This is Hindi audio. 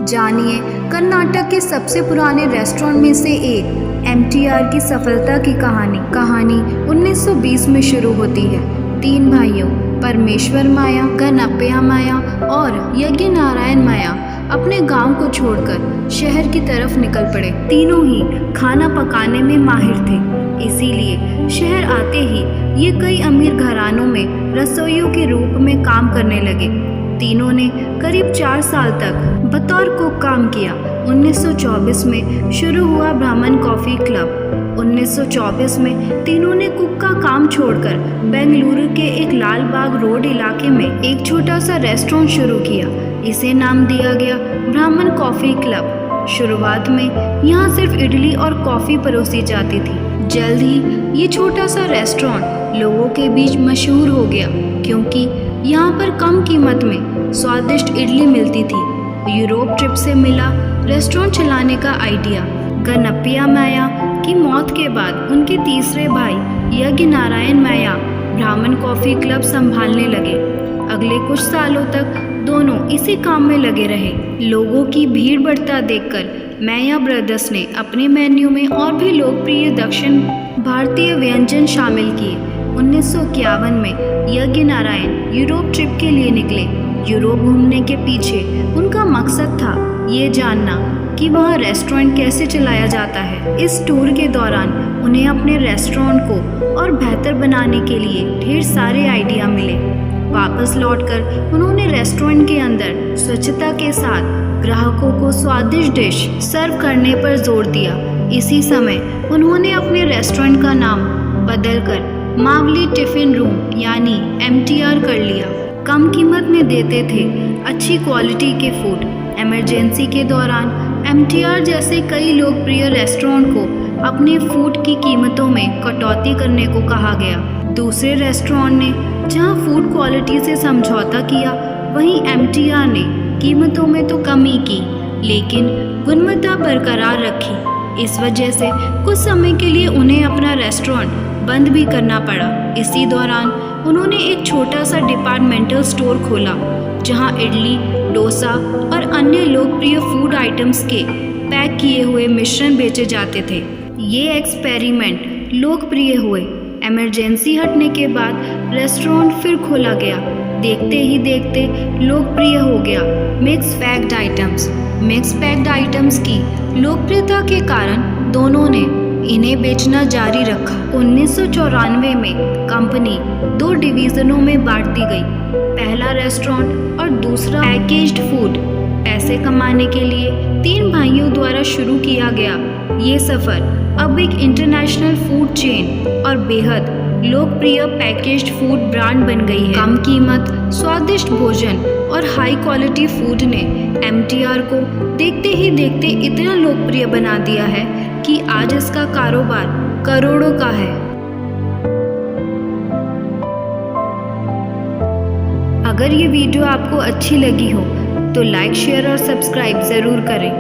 जानिए कर्नाटक के सबसे पुराने रेस्टोरेंट में से एक एमटीआर की सफलता की कहानी 1920 में शुरू होती है। 3 भाइयों परमेश्वर माया, गणप्पा माया और यज्ञ नारायण माया अपने गांव को छोड़कर शहर की तरफ निकल पड़े। तीनों ही खाना पकाने में माहिर थे, इसीलिए शहर आते ही ये कई अमीर घरानों में रसोइयों के रूप में काम करने लगे। तीनों ने करीब 4 साल तक बतौर कुक काम किया। 1924 में शुरू हुआ ब्राह्मण कॉफ़ी क्लब। 1924 में तीनों ने कुक का काम छोड़कर बेंगलुरु के एक लाल बाग रोड इलाके में एक छोटा सा रेस्टोरेंट शुरू किया। इसे नाम दिया गया ब्राह्मण कॉफ़ी क्लब। शुरुआत में यहाँ सिर्फ इडली और कॉफ़ी परोसी जाती थी। जल्द ही ये छोटा सा रेस्टोरेंट लोगों के बीच मशहूर हो गया, क्योंकि यहाँ पर कम कीमत में स्वादिष्ट इडली मिलती थी। यूरोप ट्रिप से मिला रेस्टोरेंट चलाने का आइडिया। गणप्पा माया की मौत के बाद उनके तीसरे भाई यज्ञ नारायण माया ब्राह्मण कॉफ़ी क्लब संभालने लगे। अगले कुछ सालों तक दोनों इसी काम में लगे रहे। लोगों की भीड़ बढ़ता देखकर माया ब्रदर्स ने अपने मेन्यू में और भी लोकप्रिय दक्षिण भारतीय व्यंजन शामिल किए। 1951 में यज्ञ नारायण यूरोप ट्रिप के लिए निकले। यूरोप घूमने के पीछे उनका मकसद था ये जानना कि वहाँ रेस्टोरेंट कैसे चलाया जाता है। इस टूर के दौरान उन्हें अपने रेस्टोरेंट को और बेहतर बनाने के लिए ढेर सारे आइडिया मिले। वापस लौटकर उन्होंने रेस्टोरेंट के अंदर स्वच्छता के साथ ग्राहकों को स्वादिष्ट डिश सर्व करने पर जोर दिया। इसी समय उन्होंने अपने रेस्टोरेंट का नाम बदलकर मावली टिफ़िन रूम यानी एमटीआर कर लिया। कम कीमत में देते थे अच्छी क्वालिटी के फूड। इमरजेंसी के दौरान एमटीआर जैसे कई लोकप्रिय रेस्टोरेंट को अपने फूड की कीमतों में कटौती करने को कहा गया। दूसरे रेस्टोरेंट ने जहां फूड क्वालिटी से समझौता किया, वहीं एमटीआर ने कीमतों में तो कमी की, लेकिन गुणवत्ता बरकरार रखी। इस वजह से कुछ समय के लिए उन्हें अपना रेस्टोरेंट बंद भी करना पड़ा। इसी दौरान उन्होंने एक छोटा सा डिपार्टमेंटल स्टोर खोला, जहां इडली, डोसा और अन्य लोकप्रिय फूड आइटम्स के पैक किए हुए मिश्रण बेचे जाते थे। ये एक्सपेरिमेंट लोकप्रिय हुए। इमरजेंसी हटने के बाद रेस्टोरेंट फिर खोला गया। देखते ही देखते लोकप्रिय हो गया मिक्स पैक्ड आइटम्स की लोकप्रियता के कारण दोनों ने इन्हें बेचना जारी रखा। 1994 में कंपनी 2 डिवीजनों में बांट दी गई, पहला रेस्टोरेंट और दूसरा पैकेज्ड फूड। पैसे कमाने के लिए 3 भाइयों द्वारा शुरू किया गया ये सफ़र अब एक इंटरनेशनल फूड चेन और बेहद लोकप्रिय पैकेज्ड फूड ब्रांड बन गई है। कम कीमत, स्वादिष्ट भोजन और हाई क्वालिटी फूड ने एमटीआर को देखते ही देखते इतना लोकप्रिय बना दिया है कि आज इसका कारोबार करोड़ों का है। अगर ये वीडियो आपको अच्छी लगी हो तो लाइक, शेयर और सब्सक्राइब ज़रूर करें।